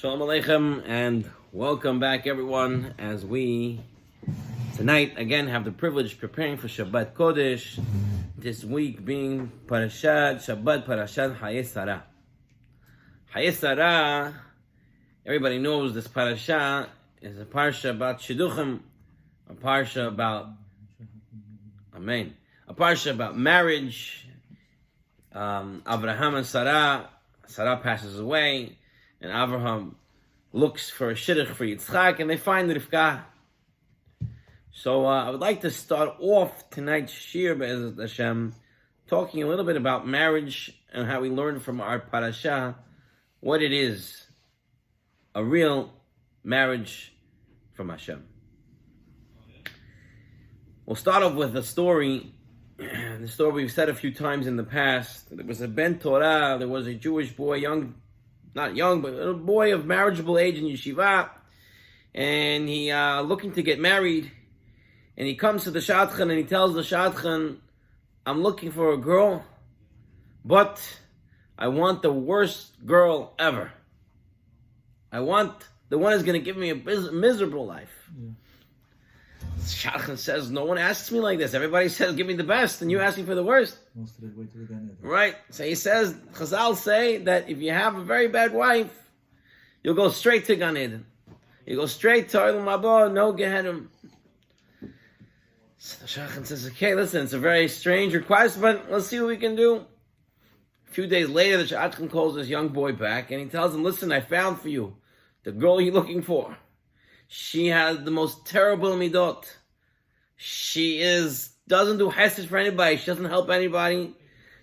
Shalom Aleichem and welcome back everyone as we tonight again have the privilege of preparing for Shabbat Kodesh, this week being Parshat, Chayei Sara. Chayei Sara, everybody knows this Parsha is a Parsha about Shidduchim, a Parsha about Amen, a Parsha about marriage. Abraham and Sara passes away, and Abraham looks for a shidduch for Yitzchak, and they find Rivka. So I would like to start off tonight's shir, Be'ezrat Hashem, talking a little bit about marriage and how we learn from our parasha what it is, a real marriage from Hashem. We'll start off with a story. The story we've said a few times in the past. There was a Ben Torah, there was a Jewish boy, not young, but a boy of marriageable age in yeshiva, and he looking to get married, and he comes to the shadchan and he tells the shadchan, I'm looking for a girl, but I want the worst girl ever. I want the one who's going to give me a miserable life. Yeah. Shadchan says, no one asks me like this. Everybody says, give me the best, and you asking for the worst. Right? So he says, Chazal say that if you have a very bad wife, you'll go straight to Gan Eden. You go straight to Olam Haba, no Gehenim. So the Shadchan says, okay, listen, it's a very strange request, but let's see what we can do. A few days later, the Shadchan calls this young boy back, and he tells him, listen, I found for you the girl you're looking for. She has the most terrible midot. She doesn't do hesed for anybody. She doesn't help anybody.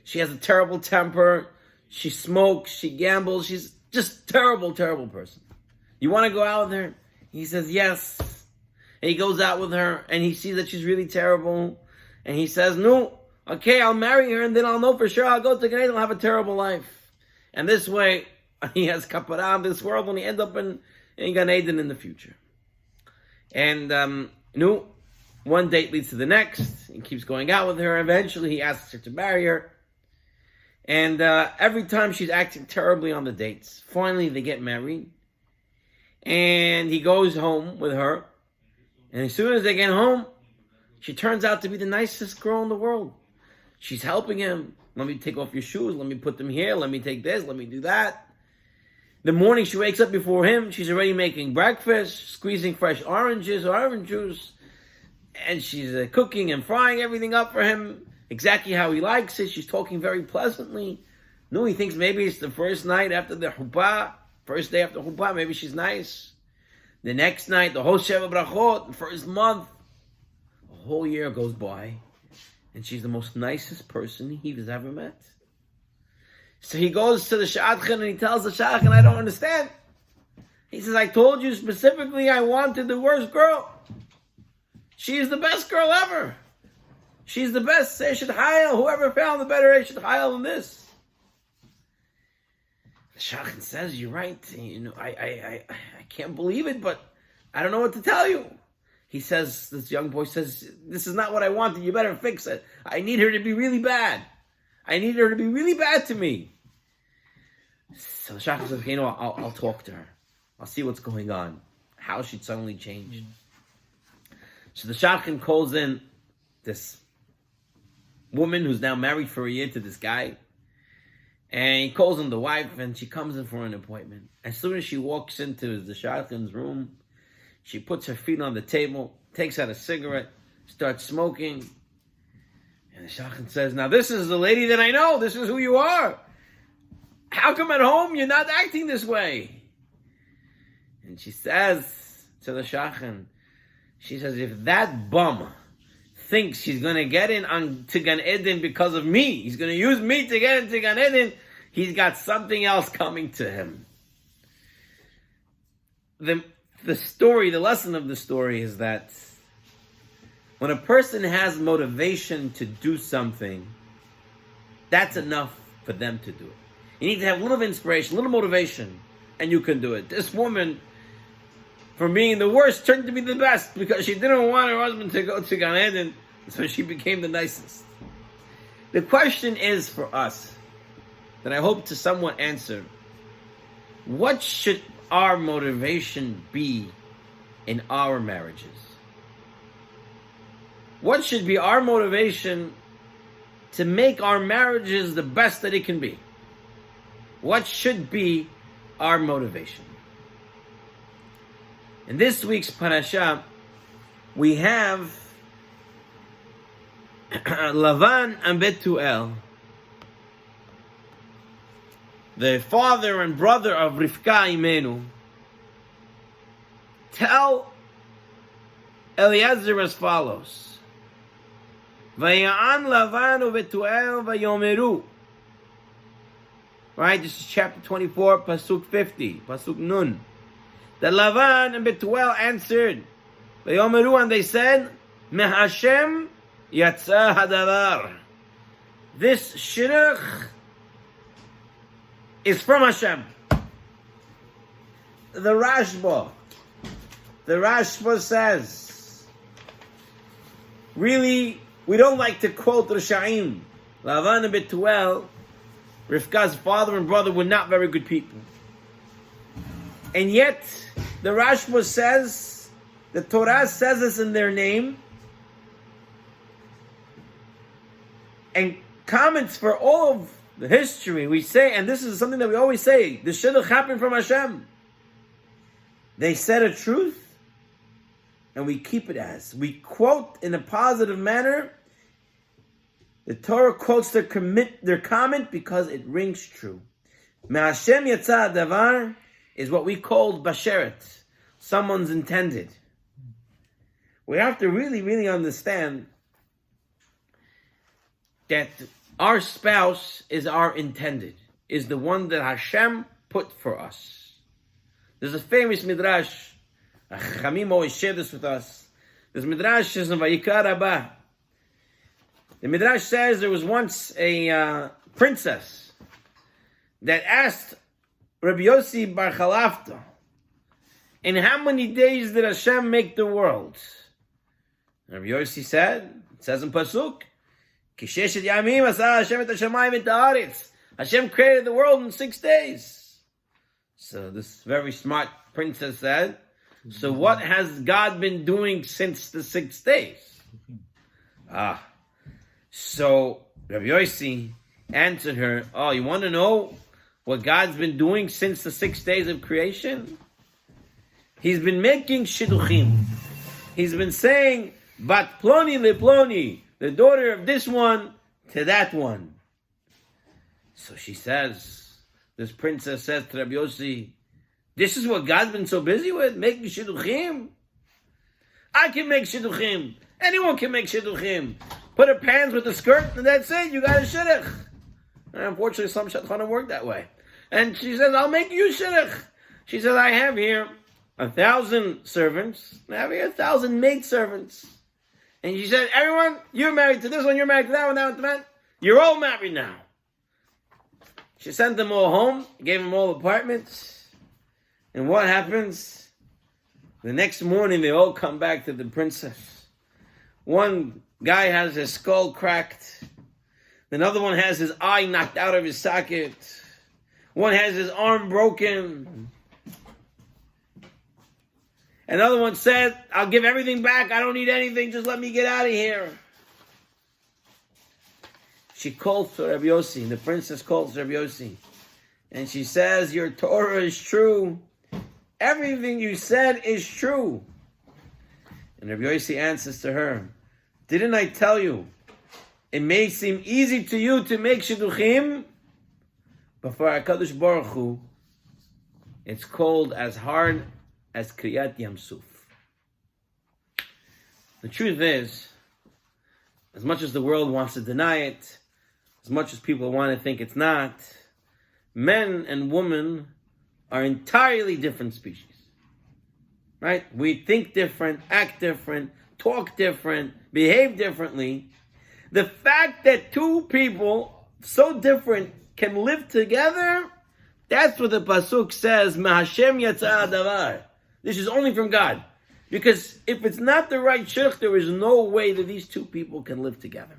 She has a terrible temper. She smokes. She gambles. She's just terrible, terrible person. You want to go out with her? He says yes. And he goes out with her, and he sees that she's really terrible. And he says, no, okay, I'll marry her, and then I'll know for sure I'll go to Gan Eden, I'll have a terrible life. And this way, he has kapara in this world when he ends up in Gan Eden in the future. And one date leads to the next. He keeps going out with her. Eventually, he asks her to marry her. And every time she's acting terribly on the dates. Finally, they get married. And he goes home with her. And as soon as they get home, she turns out to be the nicest girl in the world. She's helping him. Let me take off your shoes. Let me put them here. Let me take this. Let me do that. The morning she wakes up before him, she's already making breakfast, squeezing fresh orange juice, and she's cooking and frying everything up for him exactly how he likes it. She's talking very pleasantly. No, he thinks maybe it's the first night after the chuppah, first day after chuppah, maybe she's nice. The next night, the whole Sheva Brachot, the first month, a whole year goes by, and she's the most nicest person he's ever met. So he goes to the shadchan and he tells the shadchan, I don't understand. He says, I told you specifically I wanted the worst girl. She's the best girl ever. She's the best Eshet Hayel. Whoever found the better Eshet Hayel than this? The shadchan says, you're right. I can't believe it, but I don't know what to tell you. He says, this young boy says, this is not what I wanted. You better fix it. I need her to be really bad. I need her to be really bad to me. So the shadchan says, okay, I'll talk to her. I'll see what's going on. How she'd suddenly changed. So the shadchan calls in this woman who's now married for a year to this guy. And he calls in the wife, and she comes in for an appointment. As soon as she walks into the shadchan's room, she puts her feet on the table, takes out a cigarette, starts smoking. And the shadchan says, now this is the lady that I know. This is who you are. How come at home you're not acting this way? And she says to the shadchan, she says, if that bum thinks he's going to get in to Gan Eden because of me, he's going to use me to get into Gan Eden, he's got something else coming to him. The lesson of the story is that when a person has motivation to do something, that's enough for them to do it. You need to have a little inspiration, a little motivation, and you can do it. This woman, from being the worst, turned to be the best because she didn't want her husband to go to Gan Eden, so she became the nicest. The question is for us, that I hope to somewhat answer, our motivation be in our marriages? What should be our motivation to make our marriages the best that it can be? What should be our motivation? In this week's Parashah, we have Lavan and Betuel, the father and brother of Rivka Imenu, tell Eliezer as follows: Vaya'an Lavan uVetuel vayomeru. Right, this is chapter 24, Pasuk 50, Pasuk Nun. That Lavan and Betuel answered, vayomeru, and they said, MeHashem yatsa hadavar. This shidduch is from Hashem. The Rashba says, really, we don't like to quote Rishaim. Lavan and Betuel, Rivka's father and brother, were not very good people. And yet, the Rashba says, the Torah says this in their name, and comments for all of the history. We say, and this is something that we always say, the shidduch happened from Hashem. They said a truth, and we keep it as. We quote in a positive manner. The Torah quotes their comment because it rings true. Me'Hashem yatsa davar is what we call basheret, someone's intended. We have to really, really understand that our spouse is our intended, is the one that Hashem put for us. There's a famous midrash, Chamim always share this with us. This midrash is in Vayikra Rabbah. The midrash says there was once a princess that asked Rabbi Yossi Bar Chalafta, in how many days did Hashem make the world? Rabbi Yossi said, it says in Pasuk, Kisheshet Yamim asa Hashem et hashamayim et haaretz. Hashem created the world in 6 days. So this very smart princess said, so what has God been doing since the 6 days? So Rabbi Yossi answered her, oh, you want to know what God's been doing since the 6 days of creation? He's been making shidduchim. He's been saying, Bat Ploni le Ploni, the daughter of this one to that one. So she says, this princess says to Rabbi Yossi, this is what God's been so busy with, making shidduchim? I can make shidduchim. Anyone can make shidduchim. Put her pants with the skirt, and that's it. You got a shidduch. And unfortunately, some shadchanim work that way. And she says, I'll make you shidduch. She says, I have here 1,000 servants. I have here 1,000 maid servants. And she said, everyone, you're married to this one, you're married to that one, that one, to that. You're all married now. She sent them all home, gave them all apartments. And what happens? The next morning, they all come back to the princess. One guy has his skull cracked. Another one has his eye knocked out of his socket. One has his arm broken. Another one said, I'll give everything back. I don't need anything. Just let me get out of here. She calls to Rabbi Yossi. The princess calls to Rabbi Yossi. And she says, your Torah is true. Everything you said is true. And Rabbi Yossi answers to her, didn't I tell you, it may seem easy to you to make shidduchim, but for HaKadosh Baruch Hu, it's called as hard as Kriyat Yam Suf. The truth is, as much as the world wants to deny it, as much as people want to think it's not, men and women are entirely different species. Right? We think different, act different, talk different, behave differently. The fact that two people so different can live together, that's what the Pasuk says, Mehashem yatsa davar. This is only from God. Because if it's not the right shidduch, there is no way that these two people can live together.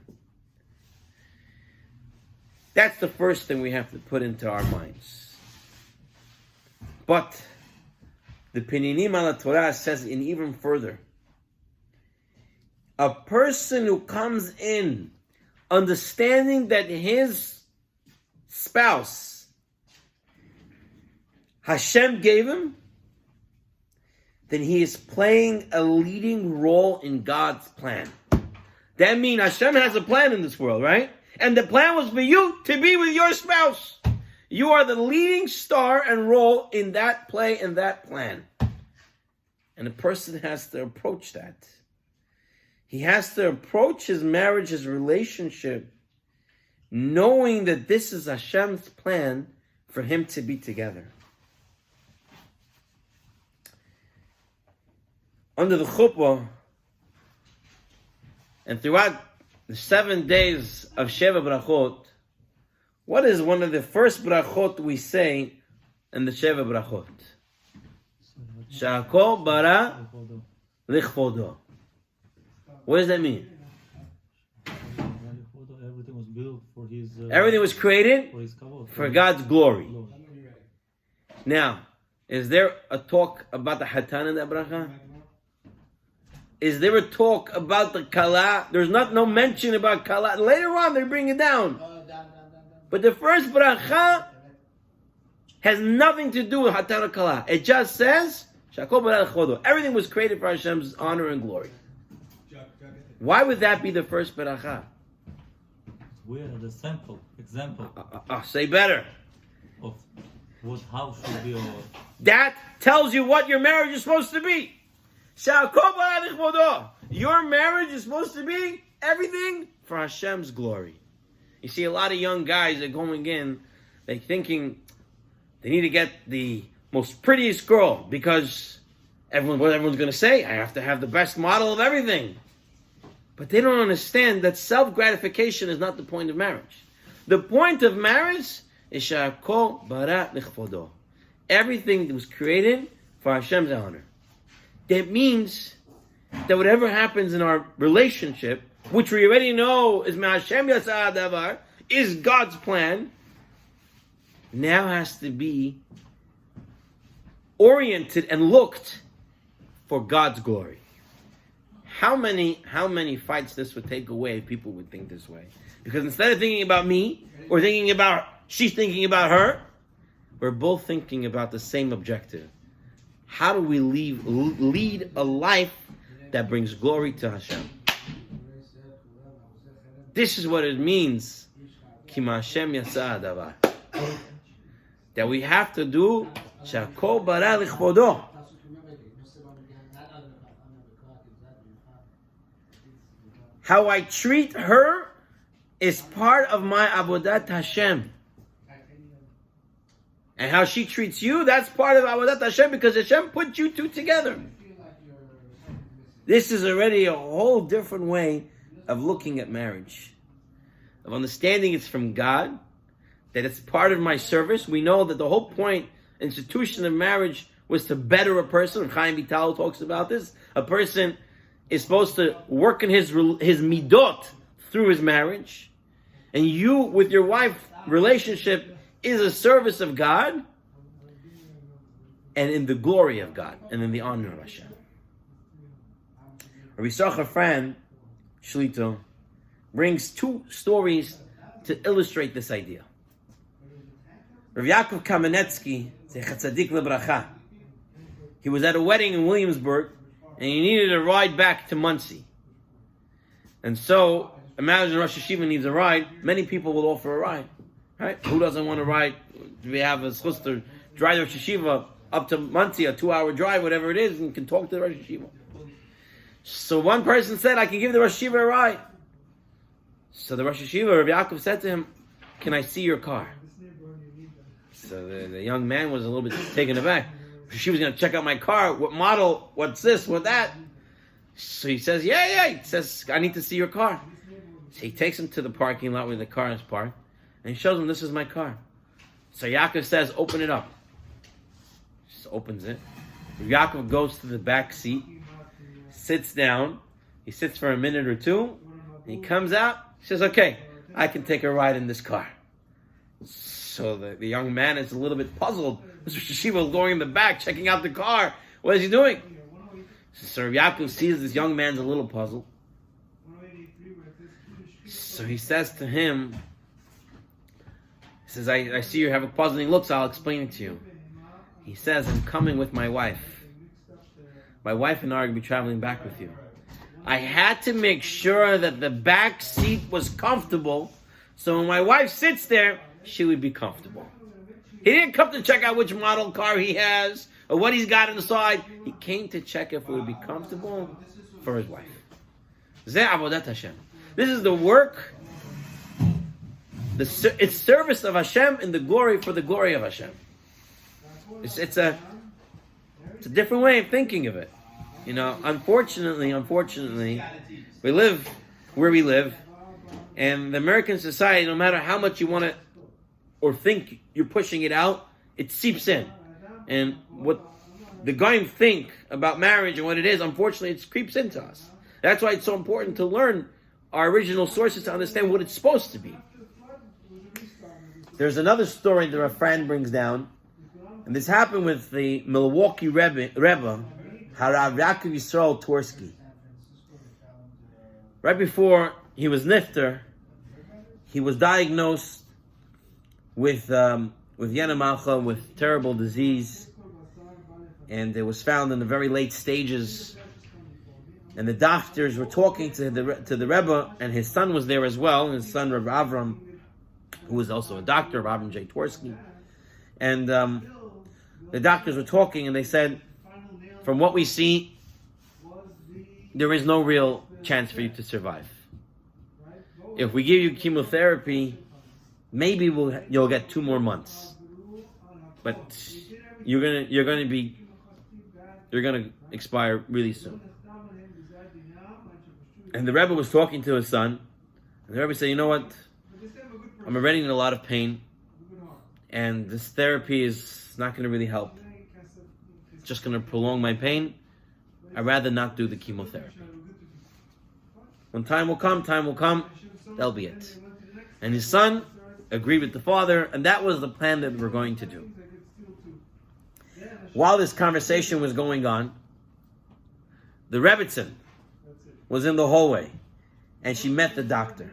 That's the first thing we have to put into our minds. But The Pininim ala Torah says in even further. A person who comes in understanding that his spouse, Hashem gave him, then he is playing a leading role in God's plan. That means Hashem has a plan in this world, right? And the plan was for you to be with your spouse. You are the leading star and role in that play and that plan. And a person has to approach that. He has to approach his marriage, his relationship, knowing that this is Hashem's plan for him to be together. Under the chuppah, and throughout the 7 days of Sheva Brachot, what is one of the first brachot we say in the Sheva Brachot? Sha'akol bara lichvodo. What does that mean? Everything was built for his. Everything was created for God's glory. Now, is there a talk about the Hatan in that bracha? Is there a talk about the Kala? There's no mention about Kala. Later on, they bring it down. But the first bracha has nothing to do with Hatan or Kala. It just says, Sha'akol bara lichvodo. Everything was created for Hashem's honor and glory. Why would that be the first bracha? We are the example Say better. of what house should be. Or That tells you what your marriage is supposed to be. Sha'akol bara lichvodo. Your marriage is supposed to be everything for Hashem's glory. You see, a lot of young guys are going in, they're thinking they need to get the most prettiest girl because what everyone's going to say, I have to have the best model of everything. But they don't understand that self-gratification is not the point of marriage. The point of marriage is Sha'akol bara lichvodo. Everything that was created for Hashem's honor. That means that whatever happens in our relationship, which we already know is Me'Hashem Yasa'ad Davar, is God's plan, now has to be oriented and looked for God's glory. How many fights this would take away if people would think this way? Because instead of thinking about me, or thinking about, she's thinking about her, we're both thinking about the same objective. How do we lead a life that brings glory to Hashem? This is what it means, Ki Ma'Hashem Yasa'ad Davar. That we have to do Sha'akol bara lichvodo. How I treat her is part of my avodat Hashem. And how she treats you, that's part of avodat Hashem because Hashem put you two together. This is already a whole different way of looking at marriage. Of understanding it's from God, that it's part of my service. We know that the whole point, institution of marriage was to better a person. Chaim Vital talks about this. A person is supposed to work in his midot through his marriage. And you, with your wife, relationship is a service of God and in the glory of God and in the honor of Hashem. Rabbi Sara friend, Shlito, brings two stories to illustrate this idea. Rav Yaakov Kamenetsky, Zecher Tzadik Lebracha, he was at a wedding in Williamsburg and he needed a ride back to Muncie. And so, imagine Rosh Hashiva needs a ride, many people will offer a ride. Right? Who doesn't want to ride? We have a schus to drive Rosh Hashiva up to Muncie, a 2-hour drive, whatever it is, and can talk to the Rosh Hashiva. So one person said, I can give the Rosh Hashiva a ride. So the Rosh Hashiva, Rav Yaakov, said to him, can I see your car? So the young man was a little bit taken aback. She was going to check out my car. What model? What's this? What that? So he says, yeah. He says, I need to see your car. So he takes him to the parking lot where the car is parked. And he shows him, this is my car. So Yaakov says, open it up. Just opens it. Yaakov goes to the back seat, sits down. He sits for a minute or two. And he comes out. He says, okay, I can take a ride in this car. So the young man is a little bit puzzled. This Yeshiva was going in the back, checking out the car. What is he doing? So Rabbi Yaakov sees this young man's a little puzzled. So he says to him, he says, I see you have a puzzling look, so I'll explain it to you. He says, I'm coming with my wife. My wife and I are going to be traveling back with you. I had to make sure that the back seat was comfortable, so when my wife sits there, she would be comfortable. He didn't come to check out which model car he has or what he's got inside. He came to check if it would be comfortable for his wife. Zeh avodat Hashem. This is the work, it's service of Hashem in the glory for the glory of Hashem. It's a different way of thinking of it. You know, unfortunately, we live where we live, and the American society, no matter how much you want to or think you're pushing it out, it seeps in. And what the guys think about marriage and what it is, unfortunately, it creeps into us. That's why it's so important to learn our original sources to understand what it's supposed to be. There's another story that our friend brings down, and this happened with the Milwaukee Rebbe, Harav Yaakov Yisrael Twersky. Right before he was nifter, he was diagnosed with Yenamalcha, with terrible disease, and it was found in the very late stages. And the doctors were talking to the Rebbe, and his son was there as well, his son Rav Avram, who was also a doctor, Avram J. Twersky. And the doctors were talking, and they said, from what we see, there is no real chance for you to survive. If we give you chemotherapy, maybe you'll get 2 more months, but you're gonna expire really soon. And the Rebbe was talking to his son, and the Rebbe said, you know what? I'm already in a lot of pain, and this therapy is not going to really help. It's just going to prolong my pain. I'd rather not do the chemotherapy. When time will come, that'll be it. And his son agreed with the father, and that was the plan that we're going to do. While this conversation was going on, the Rebbitzin was in the hallway, and she met the doctor.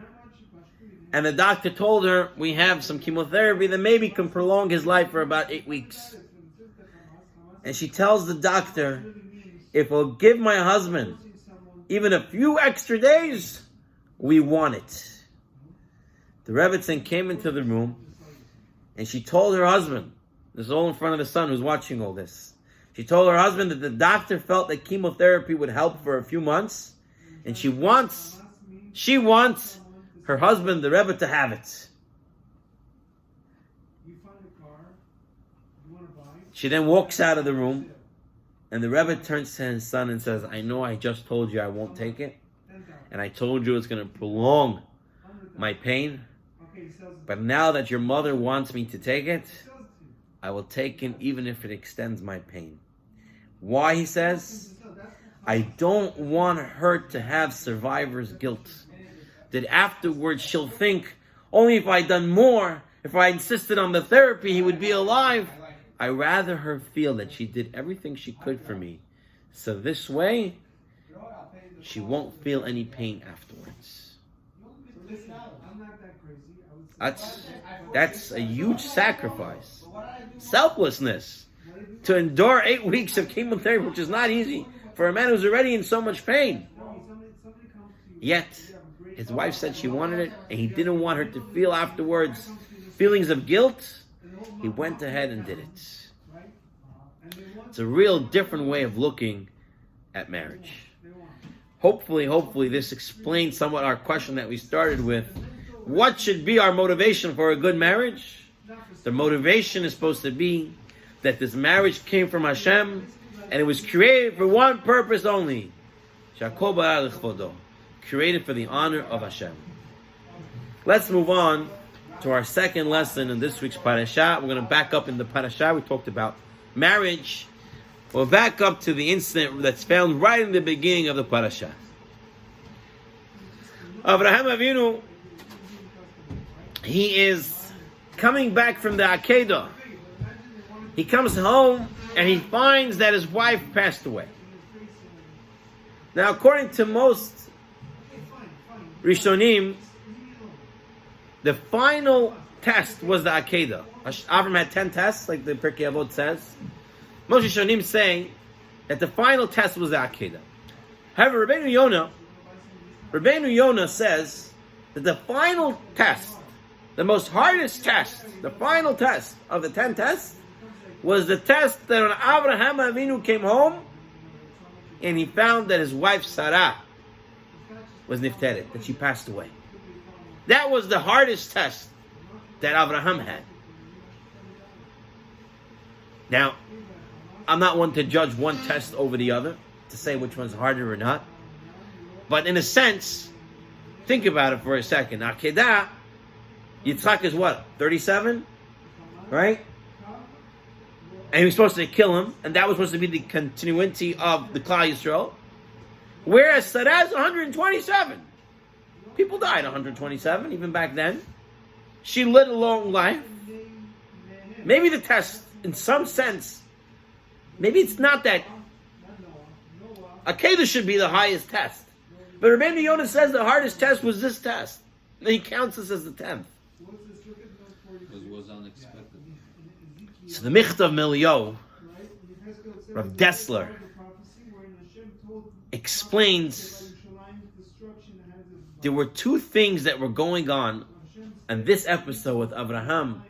And the doctor told her, we have some chemotherapy that maybe can prolong his life for about 8 weeks. And she tells the doctor, if we'll give my husband even a few extra days, we want it. The Rebbitzin came into the room, and she told her husband, this is all in front of the son who's watching all this. She told her husband that the doctor felt that chemotherapy would help for a few months, and she wants her husband, the Rebbe, to have it. She then walks out of the room, and the Rebbe turns to his son and says, I know I just told you I won't take it, and I told you it's going to prolong my pain, but now that your mother wants me to take it, I will take it even if it extends my pain. Why, he says? I don't want her to have survivor's guilt. That afterwards she'll think, only if I'd done more, if I insisted on the therapy, he would be alive. I rather her feel that she did everything she could for me. So this way, she won't feel any pain afterwards. That's a huge sacrifice. Selflessness. To endure 8 weeks of chemotherapy, which is not easy for a man who's already in so much pain. Yet, his wife said she wanted it, and he didn't want her to feel afterwards feelings of guilt. He went ahead and did it. It's a real different way of looking at marriage. Hopefully this explains somewhat our question that we started with. What should be our motivation for a good marriage? The motivation is supposed to be that this marriage came from Hashem, and it was created for one purpose only. Created for the honor of Hashem. Let's move on to our second lesson in this week's Parshat. We're going to back up in the Parshat. We talked about marriage. We'll back up to the incident that's found right in the beginning of the Parshat. Avraham Avinu, he is coming back from the Akedah. He comes home and he finds that his wife passed away. Now, according to most Rishonim, the final test was the Akedah. Avram had 10 tests, like the Pirkei Avot says. Most Rishonim say that the final test was the Akedah. However, Rabbeinu Yonah says that the final test, the most hardest test, the final test of the 10 tests, was the test that when Avraham Avinu came home and he found that his wife Sara was nifteret, that she passed away. That was the hardest test that Avraham had. Now, I'm not one to judge one test over the other, to say which one's harder or not. But in a sense, think about it for a second. Akedah, Yitzchak is what? 37? Right? And he was supposed to kill him, and that was supposed to be the continuity of the Klal Yisrael. Whereas Sarah is 127. People died 127, even back then. She lived a long life. Maybe the test, in some sense, maybe it's not that. Akedah should be the highest test. But Rabbeinu Yonah says the hardest test was this test. And he counts this as the 10th. Because it was unexpected. So the Michtav Milio, Rav Dessler, explains there were two things that were going on in this episode with Avraham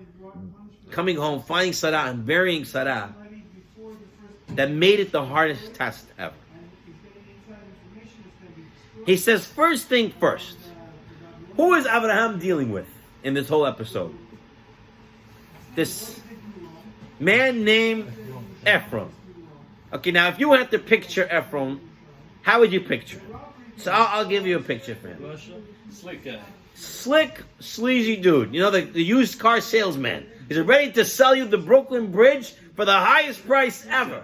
coming home, finding Sarah and burying Sarah, that made it the hardest test ever. He says, first thing first, who is Avraham dealing with in this whole episode? This man named Ephraim. Okay, now if you had to picture Ephraim, how would you picture him? So I'll give you a picture for him. Slick guy. Slick, sleazy dude. You know, the used car salesman. He's ready to sell you the Brooklyn Bridge for the highest price ever.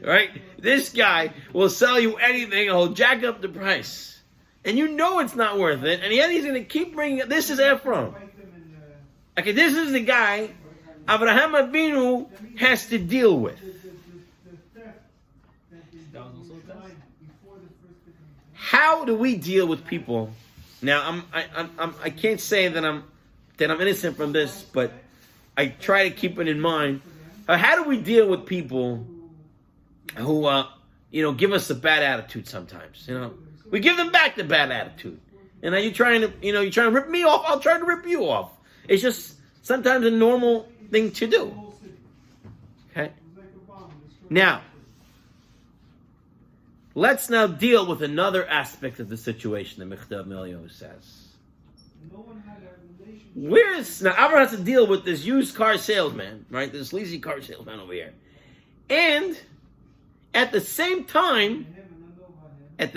Right? This guy will sell you anything and he'll jack up the price. And you know it's not worth it. And yet he's going to keep bringing it. This is Ephraim. Okay, this is the guy Avraham Avinu has to deal with. How do we deal with people? Now, I can't say that I'm innocent from this, but I try to keep it in mind. How do we deal with people who, give us a bad attitude sometimes? We give them back the bad attitude. And are you trying to rip me off? I'll try to rip you off. It's just sometimes a normal thing to do. Okay? Now, let's now deal with another aspect of the situation that Michtav Milio says. Now Avraham has to deal with this used car salesman, right? This sleazy car salesman over here. And at the same time, think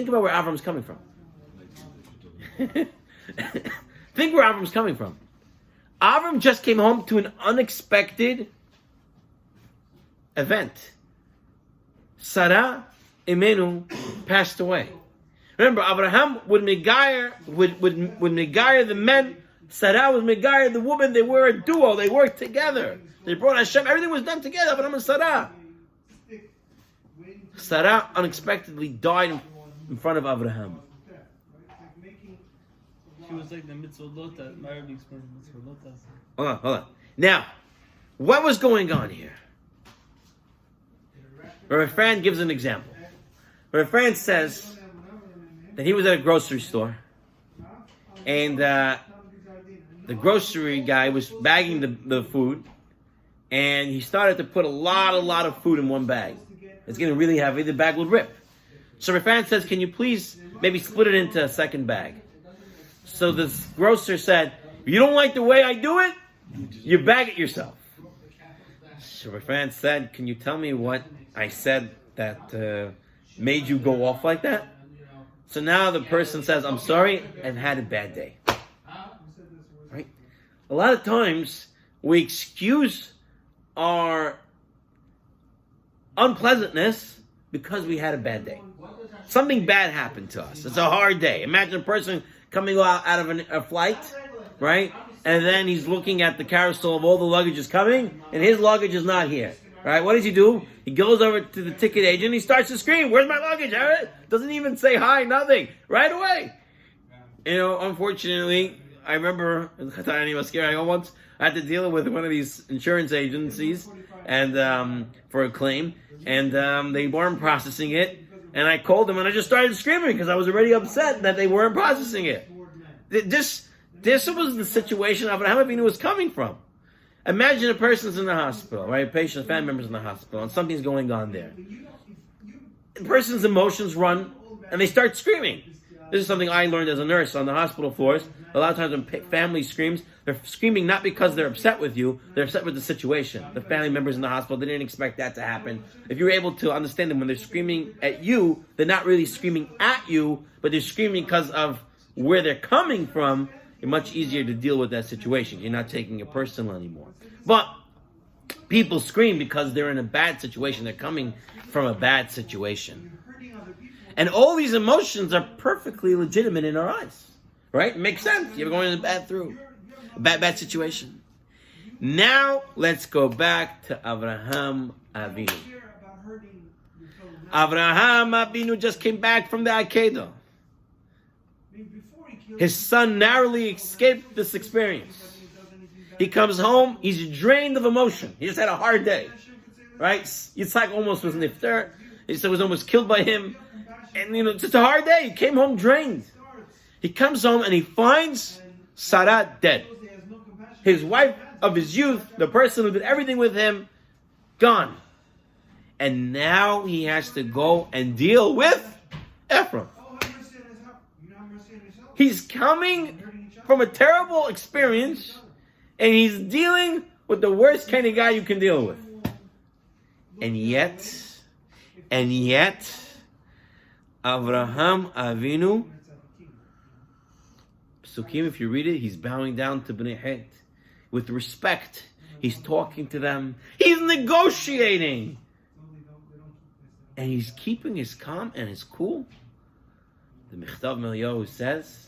about where Avram's coming from. Think where Avram's coming from. Avram just came home to an unexpected event. Sarah Imenu passed away. Remember, Avraham would megayer the men. Sarah was megayer the woman. They were a duo. They worked together. They brought Hashem. Everything was done together. Avraham and Sarah. Sarah unexpectedly died in front of Avraham. She was like the mitzvot, my Arabic explains mitzvot. Hold on. Now, what was going on here? Rav Fran gives an example. Rav Fran says that he was at a grocery store, and the grocery guy was bagging the food, and he started to put a lot of food in one bag. It's getting really heavy. The bag will rip. So Rav Fran says, "Can you please maybe split it into a second bag?" So this grocer said, "If you don't like the way I do it, you bag it yourself." So Rav Fran said, "Can you tell me what I said that made you go off like that?" So now the person says, "I'm sorry, I've had a bad day." Right? A lot of times we excuse our unpleasantness because we had a bad day. Something bad happened to us. It's a hard day. Imagine a person coming out of a flight, right? and then he's looking at the carousel of all the luggage is coming, and his luggage is not here. Right? What does he do? He goes over to the ticket agent, he starts to scream, "Where's my luggage?" Doesn't even say hi, nothing. Right away. Unfortunately, I remember once I had to deal with one of these insurance agencies and for a claim, and they weren't processing it. And I called them and I just started screaming because I was already upset that they weren't processing it. This was the situation Avraham Avinu was coming from. Imagine a person's in the hospital, right? A patient, family members in the hospital, and something's going on there. The person's emotions run, and they start screaming. This is something I learned as a nurse on the hospital floors. A lot of times when family screams, they're screaming not because they're upset with you, they're upset with the situation. The family members in the hospital, they didn't expect that to happen. If you're able to understand them when they're screaming at you, they're not really screaming at you, but they're screaming because of where they're coming from. It's much easier to deal with that situation. You're not taking it personal anymore. But people scream because they're in a bad situation. They're coming from a bad situation. And all these emotions are perfectly legitimate in our eyes. Right? It makes sense. You're going in a bad situation. Now, let's go back to Avraham Avinu. Avraham Avinu just came back from the Akedah. His son narrowly escaped this experience. He comes home, he's drained of emotion. He just had a hard day. Right? Yitzhak almost was nifter. He was almost killed by him. And it's just a hard day. He came home drained. He comes home and he finds Sara dead. His wife of his youth, the person who did everything with him, gone. And now he has to go and deal with Ephraim. He's coming from a terrible experience, and he's dealing with the worst kind of guy you can deal with. And yet, Avraham Avinu, Psukim, if you read it, he's bowing down to Bnei Het. With respect, he's talking to them. He's negotiating. And he's keeping his calm and his cool. The Michtav Melyahu says,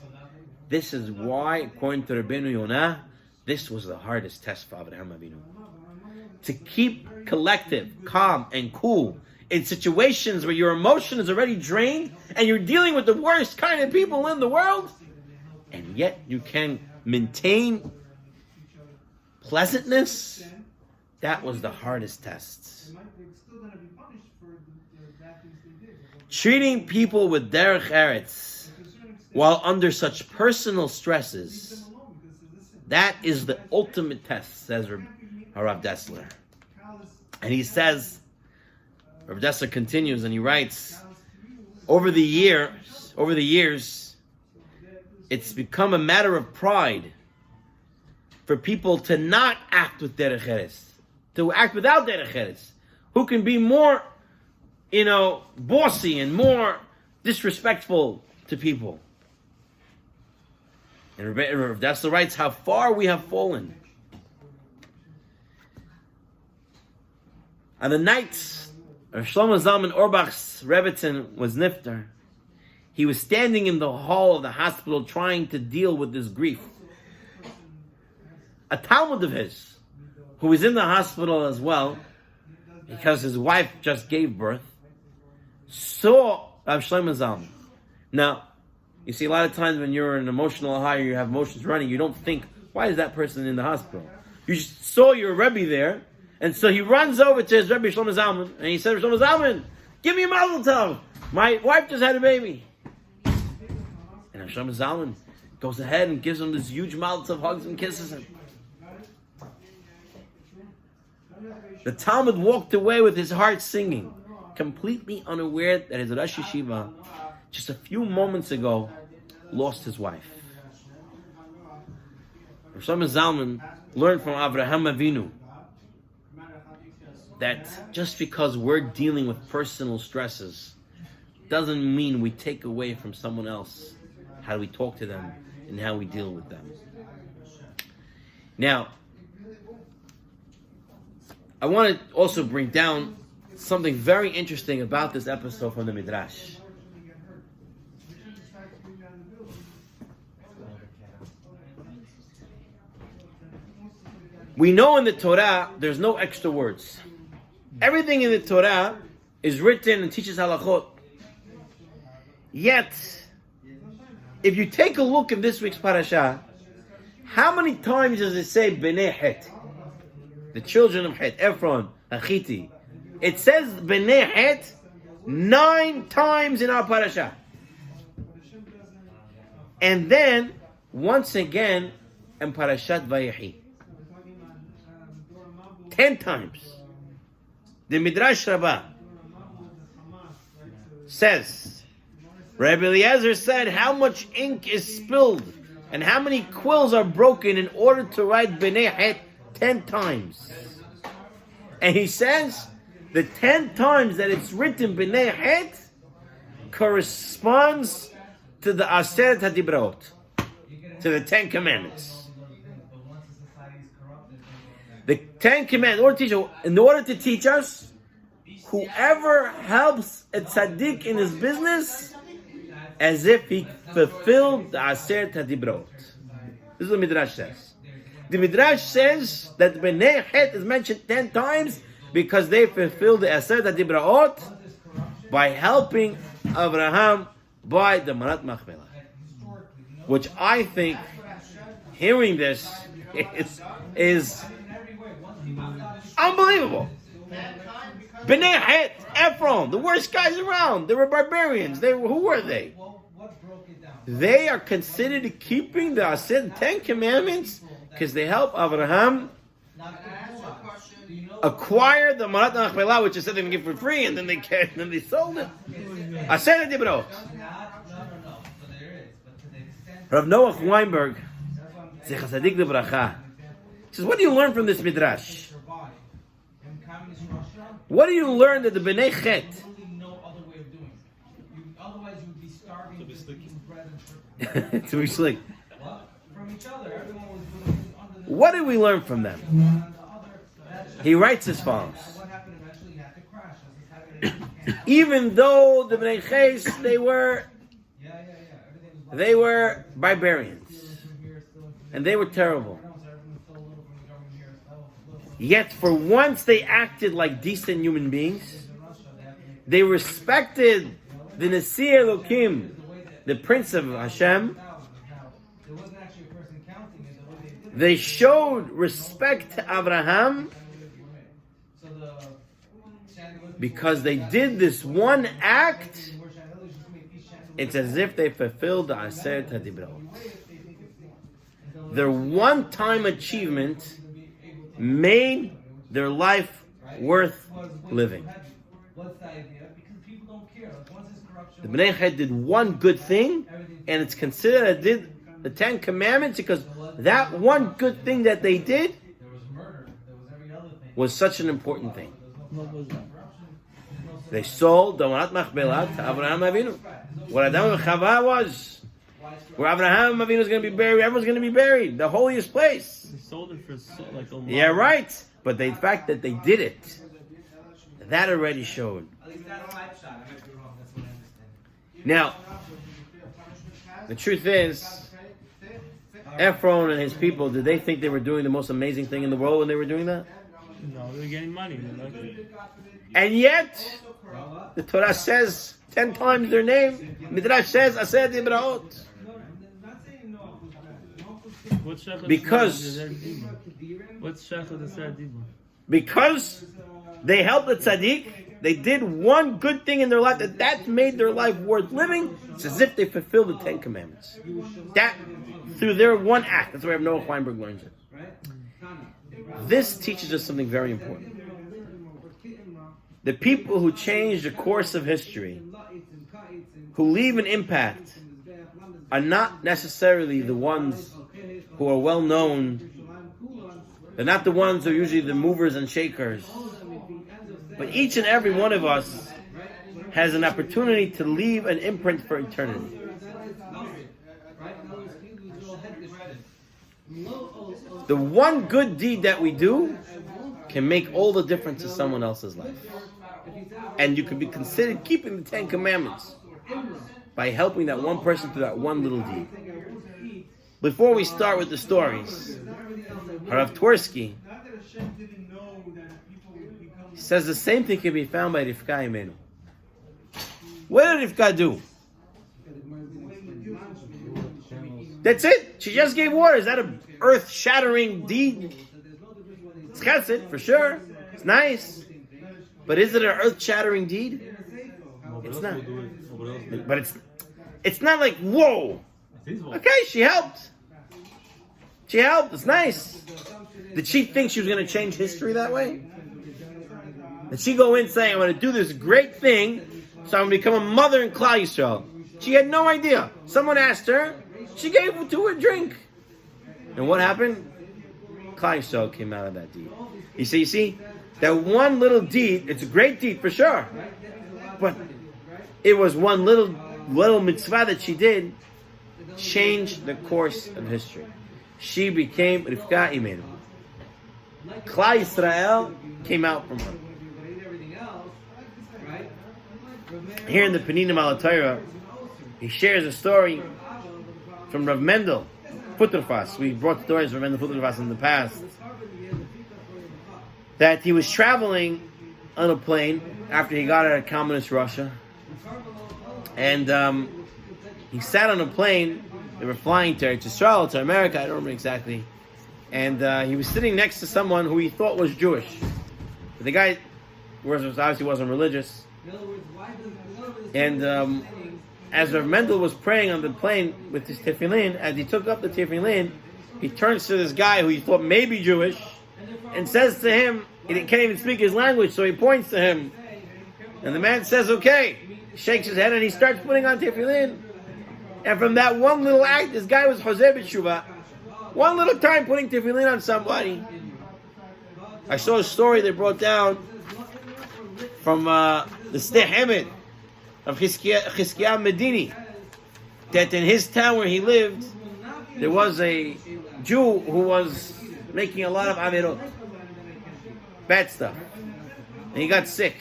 this is why, according to Rabbeinu Yonah, this was the hardest test for Avraham Avinu. To keep collective, calm, and cool in situations where your emotion is already drained and you're dealing with the worst kind of people in the world, and yet you can maintain pleasantness. That was the hardest test. Treating people with derech eretz while under such personal stresses, that is the ultimate test, says Rav Dessler. And he says, Rav Dessler continues and he writes, over the years, it's become a matter of pride for people to not act with derech eretz, to act without derech eretz, who can be more, bossy and more disrespectful to people. And Rav Dessler writes how far we have fallen. On the nights of Shlomo Zalman Auerbach's Rebbetzin was nifter, he was standing in the hall of the hospital trying to deal with this grief. A Talmud of his, who was in the hospital as well, because his wife just gave birth, saw Rav Shlomo Zalman. Now, you see, a lot of times when you're in an emotional high, or you have emotions running, you don't think, why is that person in the hospital? You just saw your Rebbe there, and so he runs over to his Rebbe Shlomo Zalman, and he said, Shlomo Zalman, give me a mazel tov. My wife just had a baby. And Shlomo Zalman goes ahead and gives him this huge mazel tov, hugs and kisses him. The Talmud walked away with his heart singing, completely unaware that his Rosh Yeshiva, just a few moments ago, lost his wife. Shlomo Zalman learned from Avraham Avinu that just because we're dealing with personal stresses doesn't mean we take away from someone else how we talk to them and how we deal with them. Now, I want to also bring down something very interesting about this episode from the Midrash. We know in the Torah there's no extra words. Everything in the Torah is written and teaches halachot. Yet, if you take a look at this week's parasha, how many times does it say Bnei Het? The children of Het, Ephron, Achiti. It says Bnei Het 9 times in our parasha. And then, once again, in Parashat Vayehi. 10 times. The Midrash Rabbah says, Rabbi Eliezer said, how much ink is spilled and how many quills are broken in order to write Bnei Het 10 times. And he says, the 10 times that it's written Bnei Het corresponds to the Aseret HaDibraot, to the 10 Commandments. The 10 Commandments, in order to teach us, whoever helps a tzaddik in his business, as if he fulfilled the Aseret HaDibraot. This is what the Midrash says. The Midrash says that Bnei Het is mentioned 10 times because they fulfilled the Aseret HaDibraot by helping Abraham by the Marat Machpelah. Which I think, hearing this, is unbelievable. Bnei Het, Ephron, the worst guys around. They were barbarians. Who were they? They are considered keeping the 10 Commandments because they help Abraham acquire the Marat Machpelah, which is something they give for free, and then they sold it. Aseret HaDibraot. Rav Noach Weinberg, Zecher Tzadik Livracha, says, what do you learn from this Midrash? What do you learn that the Bnei Het? To be slick. What did we learn from them? He writes as follows. Even though the Bnei Het, they were barbarians. And they were terrible. Yet for once they acted like decent human beings. They respected the Nasi Elokim, the Prince of Hashem. They showed respect to Abraham because they did this one act. It's as if they fulfilled the Aseret HaDibraot. Their one-time achievement made their life worth living. The Bnei Het did one good thing, and it's considered that did the 10 Commandments because that one good thing that they did was such an important thing. They sold the Marat Machpelah to Abraham Avinu. What Adam and Chava was, where Abraham Avinu is going to be buried, everyone's going to be buried, the holiest place. They sold it for like a lot. Yeah, right. But the fact that they did it, that already showed. Now, the truth is, Ephron and his people, did they think they were doing the most amazing thing in the world when they were doing that? No, they were getting money. They liked it. And yet, the Torah says 10 times their name. Midrash says, Aseret HaDibraot. Because they helped the tzaddik, they did one good thing in their life that made their life worth living. It's as if they fulfilled the 10 Commandments. That through their one act. That's where Noah Weinberg learns it. This teaches us something very important. The people who change the course of history, who leave an impact, are not necessarily the ones who are well known. They're not the ones who are usually the movers and shakers. But each and every one of us has an opportunity to leave an imprint for eternity. The one good deed that we do can make all the difference in someone else's life. And you can be considered keeping the 10 Commandments by helping that one person through that one little deed. Before we start with the stories, Harav Twersky He says the same thing can be found by Rivka Imenu. What did Rivka do? That's it. She just gave water. Is that an earth-shattering deed? It's chesed, for sure. It's nice. But is it an earth-shattering deed? It's not. But it's not like, whoa. Okay, she helped. She helped. It's nice. Did she think she was going to change history that way? Did she go in saying, I'm going to do this great thing, so I'm going to become a mother in Klal Yisrael? She had no idea. Someone asked her. She gave it to her drink. And what happened? Klal Yisrael came out of that deed. You see, that one little deed, it's a great deed for sure. But it was one little mitzvah that she did, changed the course of history. She became Rivka Imenu. Klal Yisrael came out from her. Here in the Peninim al Torah, he shares a story from Rav Mendel Futterfass. We brought stories from Mendel Futterfass in the past. That he was traveling on a plane after he got out of communist Russia. And he sat on a plane. They were flying to Israel, to America, I don't remember exactly. And he was sitting next to someone who he thought was Jewish. But the guy obviously wasn't religious. And as Rav Mendel was praying on the plane with his tefillin, as he took up the tefillin, he turns to this guy who he thought may be Jewish and says to him, he can't even speak his language, so he points to him. And the man says, okay. He shakes his head and he starts putting on tefillin. And from that one little act, this guy was Choseh B'Teshuvah. One little time putting tefillin on somebody. I saw a story they brought down from the Steh Emet of Chizkiah Medini, that in his town where he lived, there was a Jew who was making a lot of averot, bad stuff, and he got sick,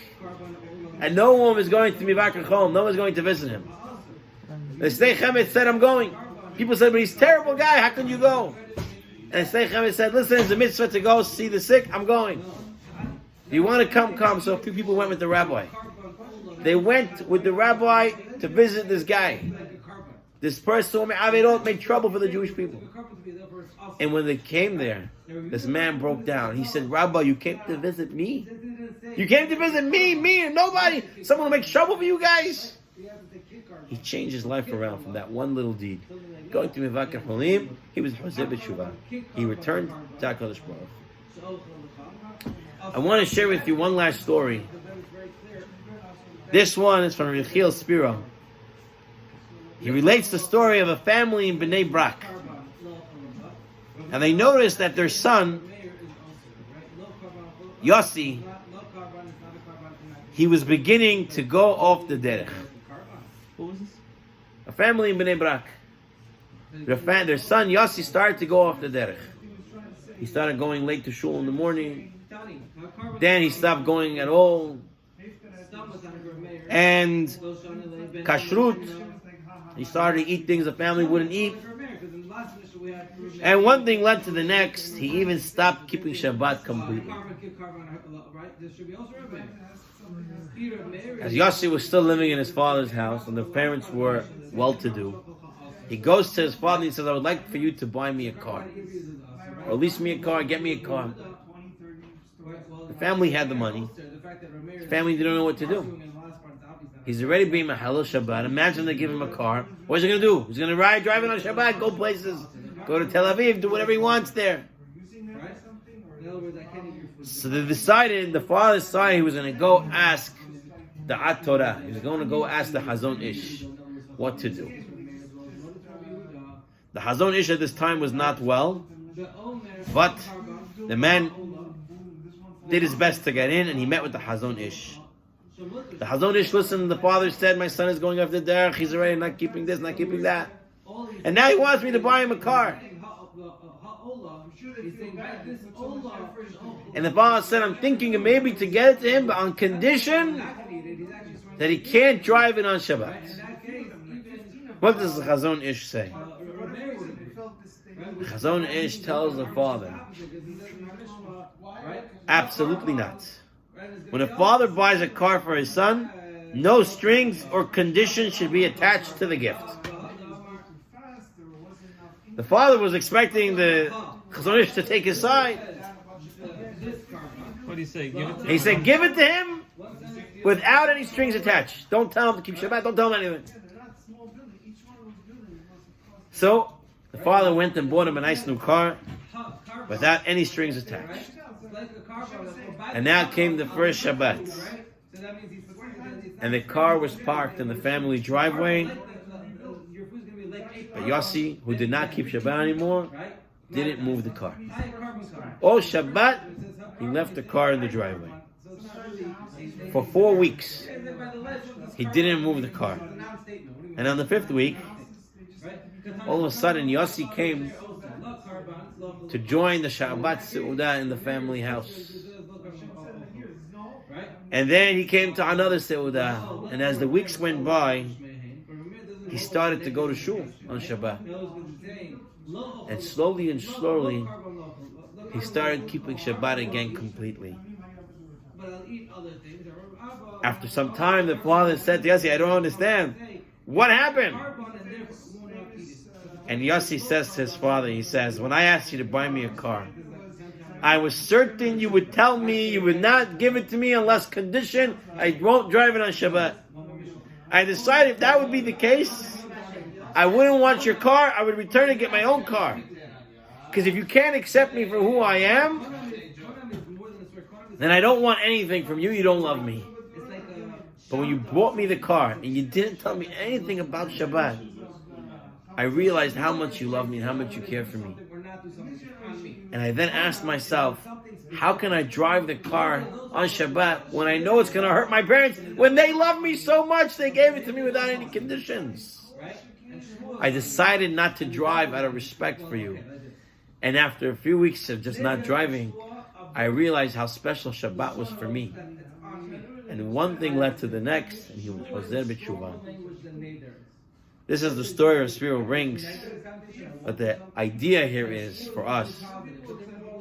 and no one was going to Mivakar home. No one was going to visit him. The Steh Emet said, "I'm going." People said, "But he's a terrible guy. How can you go?" And Steh Emet said, "Listen, it's a mitzvah to go see the sick. I'm going. If you want to come." So a few people went with the rabbi. They went with the rabbi to visit this guy. This person who made trouble for the Jewish people. And when they came there, this man broke down. He said, "Rabbi, you came to visit me? You came to visit me and nobody? Someone who makes trouble for you guys?" He changed his life around from that one little deed. Going to Mivakar Cholim, he was Choseh B'Teshuvah. He returned to HaKadosh Baruch. I want to share with you one last story. This one is from Yechiel Spiro. He relates the story of a family in Bnei Brak. And they noticed that their son, Yossi, he was beginning to go off the derech. What was this? A family in Bnei Brak. Their son Yossi started to go off the derech. He started going late to shul in the morning. Then he stopped going at all. And kashrut, he started to eat things the family wouldn't eat. And one thing led to the next. He even stopped keeping Shabbat completely. As Yossi was still living in his father's house and the parents were well-to-do, he goes to his father and he says, "I would like for you to buy me a car. Or lease me a car, get me a car." The family had the money. The family didn't know what to do. He's already being Mahalal Shabbat. Imagine they give him a car. What's he going to do? He's going to drive it on Shabbat, go places, go to Tel Aviv, do whatever he wants there. So they decided, the father decided he was going to go ask the At Torah. He was going to go ask the Hazon Ish what to do. The Hazon Ish at this time was not well, but the man did his best to get in, and he met with the Hazon Ish. The Hazon Ish listened. The father said, "My son is going off the derech. He's already not keeping this, not keeping that, and now he wants me to buy him a car." And the father said, "I'm thinking maybe to get it to him, but on condition that he can't drive it on Shabbat." What does the Hazon Ish say? The Hazon Ish tells the father, Absolutely not. When a father buys a car for his son, no strings or conditions should be attached to the gift. The father was expecting the Chazon Ish to take his side. What do you say? Give it to He him? said, give it to him without any strings attached. Don't tell him to keep Shabbat. Don't tell him anything. So, the father went and bought him a nice new car without any strings attached. And now came the first Shabbat. And the car was parked in the family driveway. But Yossi, who did not keep Shabbat anymore, didn't move the car. All Shabbat, he left the car in the driveway. For 4 weeks, he didn't move the car. And on the 5th week, all of a sudden, Yossi came to join the Shabbat Seudah in the family house. And then he came to another Seudah. And as the weeks went by, he started to go to shul on Shabbat. And slowly, he started keeping Shabbat again completely. After some time, the father said to Yossi, I don't understand. What happened? And Yossi says to his father, he says, when I asked you to buy me a car, I was certain you would tell me you would not give it to me unless conditioned I won't drive it on Shabbat. I decided if that would be the case, I wouldn't want your car, I would return and get my own car. Because if you can't accept me for who I am, then I don't want anything from you, you don't love me. But when you bought me the car and you didn't tell me anything about Shabbat, I realized how much you love me and how much you care for me. And I then asked myself, how can I drive the car on Shabbat when I know it's going to hurt my parents when they love me so much they gave it to me without any conditions? I decided not to drive out of respect for you. And after a few weeks of just not driving, I realized how special Shabbat was for me. And one thing led to the next, and he was there b'tshuva. This is the story of Spiro Rings. But the idea here is, for us,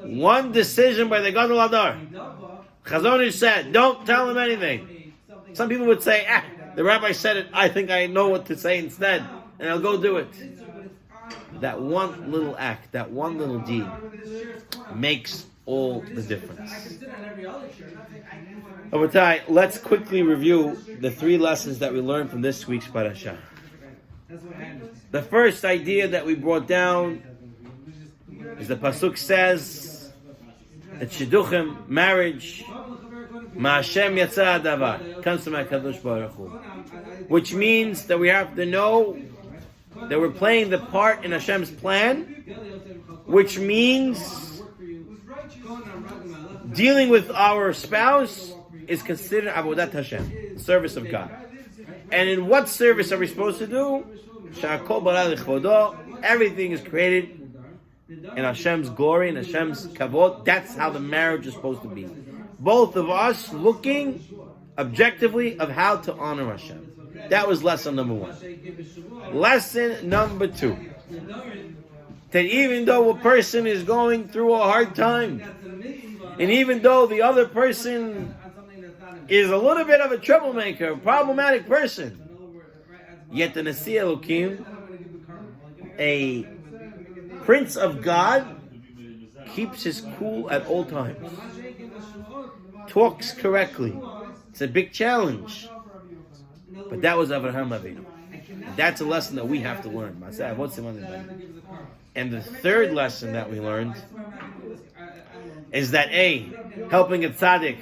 one decision by the Gadol Hador. Chazon Ish said, don't tell him anything. Some people would say, the rabbi said it, I think I know what to say instead, and I'll go do it. That one little act, that one little deed, makes all the difference. Rabotai, let's quickly review the 3 lessons that we learned from this week's Parshat. The first idea that we brought down is the pasuk says that shidduchim, marriage, ma'ashem yatsa hadavar, comes from HaKadosh Baruch Hu, which means that we have to know that we're playing the part in Hashem's plan, which means dealing with our spouse is considered avodat Hashem, service of God. And in what service are we supposed to do? Everything is created in Hashem's glory, in Hashem's kavod. That's how the marriage is supposed to be. Both of us looking objectively of how to honor Hashem. That was lesson number 1. Lesson number 2. That even though a person is going through a hard time, and even though the other person is a little bit of a troublemaker, a problematic person, yet the Nasi Elokim, a prince of God, keeps his cool at all times. Talks correctly. It's a big challenge. But that was Avraham Avinu. That's a lesson that we have to learn. And the third lesson that we learned is that helping a tzaddik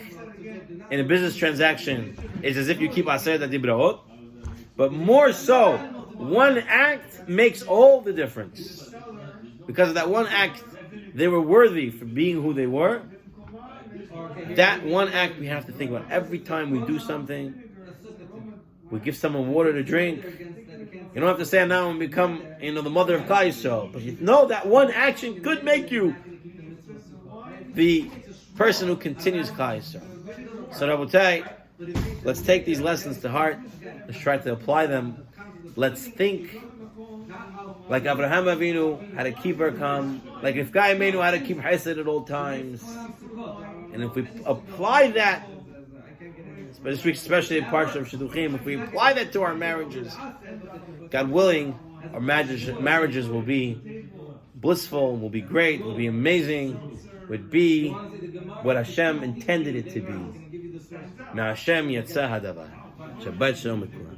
in a business transaction is as if you keep Aseret HaDibraot. But more so, one act makes all the difference. Because of that one act, they were worthy for being who they were. That one act we have to think about. Every time we do something, we give someone water to drink. You don't have to say, now and become, the mother of Klal Yisrael. But you know that one action could make you the person who continues Klal Yisrael. So Rabotai, let's take these lessons to heart. Let's try to apply them. Let's think like Avraham Avinu had to keep her calm, like Rivka Imenu had to keep Hesed at all times, And if we apply that, especially in Parshat of Shidduchim, if we apply that to our marriages, God willing, our marriages will be blissful, will be great, will be amazing, would be what Hashem intended it to be. Ma Hashem yatzah hadavar. Shabbat shalom.